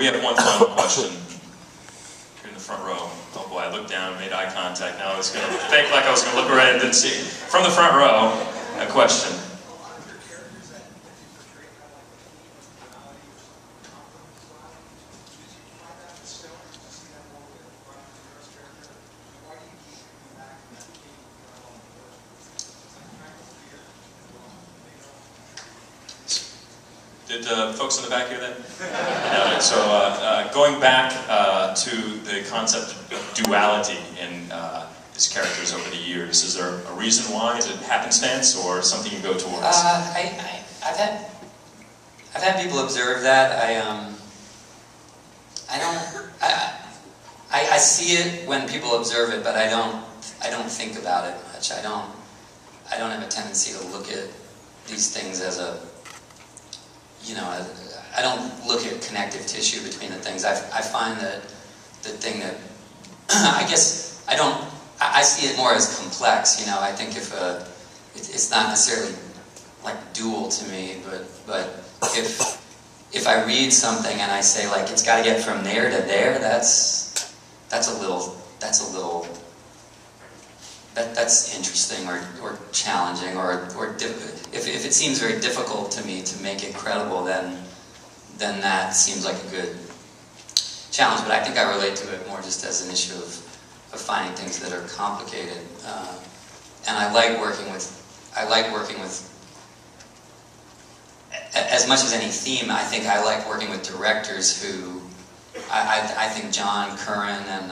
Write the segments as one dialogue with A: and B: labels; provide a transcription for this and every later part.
A: We have one final question. Here in the front row. Oh boy, I looked down, made eye contact. Now I was going to fake like I was going to look away and didn't see. From the front row, a question. Did folks in the back hear that? No, so going back to the concept of duality in his characters over the years, is there a reason why? Is it happenstance or something you go towards?
B: I've had people observe that. I see it when people observe it, but I don't think about it much. I don't have a tendency to look at these things as a, you know, I don't look at connective tissue between the things. I find that the thing that, I guess, I see it more as complex, you know. I think it's not necessarily like dual to me, but if I read something and I say like it's got to get from there to there, that's interesting or challenging or if it seems very difficult to me to make it credible, then that seems like a good challenge. But I think I relate to it more just as an issue of finding things that are complicated, and I like working with as much as any theme. I think I like working with directors who I think John Curran and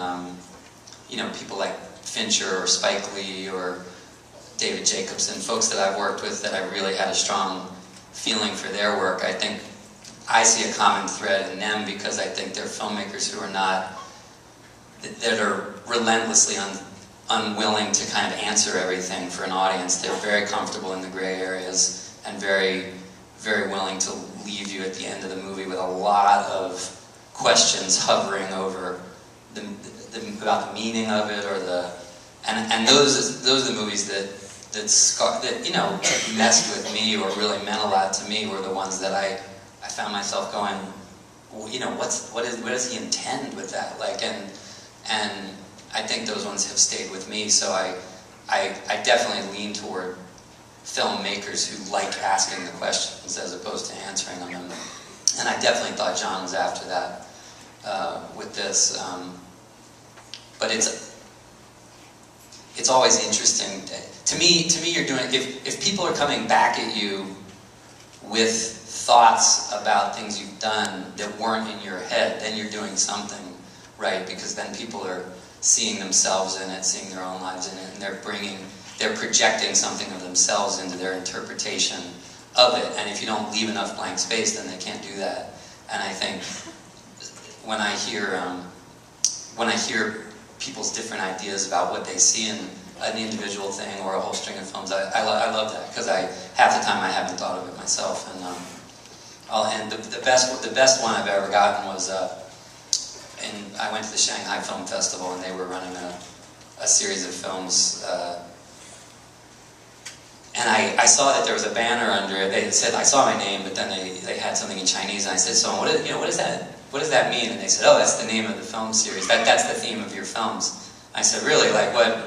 B: you know, people like Fincher or Spike Lee or David Jacobson, folks that I've worked with that I really had a strong feeling for their work. I think I see a common thread in them because I think they're filmmakers who are not, that are relentlessly unwilling to kind of answer everything for an audience. They're very comfortable in the gray areas and very, very willing to leave you at the end of the movie with a lot of questions hovering over about the meaning of it, or and those are the movies that you know, messed with me or really meant a lot to me, were the ones that I found myself going, well, you know, what does he intend with that? Like, and I think those ones have stayed with me. So I definitely lean toward filmmakers who like asking the questions as opposed to answering them, and I definitely thought John was after that with this. But it's always interesting to me. You're doing, if people are coming back at you with thoughts about things you've done that weren't in your head, then you're doing something right, because then people are seeing themselves in it, seeing their own lives in it, and they're projecting something of themselves into their interpretation of it. And if you don't leave enough blank space, then they can't do that. And I think when I hear people's different ideas about what they see in an individual thing or a whole string of films, I love that, because half the time I haven't thought of it myself. And the best one I've ever gotten was I went to the Shanghai Film Festival, and they were running a series of films, and I saw that there was a banner under it. They said, I saw my name, but then they had something in Chinese, and I said, so what does that mean? And they said, oh, that's the name of the film series. That's the theme of your films. I said, really? Like, what?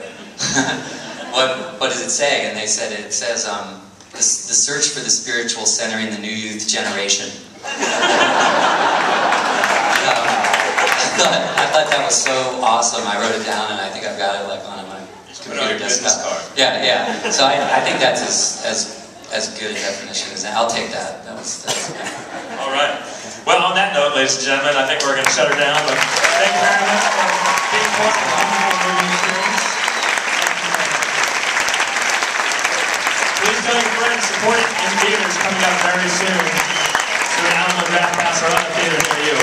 B: what does it say? And they said, it says, the search for the spiritual centering the new youth generation. I thought that was so awesome. I wrote it down, and I think I've got it like on my computer desktop. Yeah. So I think that's as good a definition as that. I'll take that. That's
A: all right. Well, on that note, ladies and gentlemen, I think we're going to shut her down. But thank you very much for being part of the movie series. Please tell your friends, support it in theaters coming up very soon. So an Alamo Draft House or other theater near you.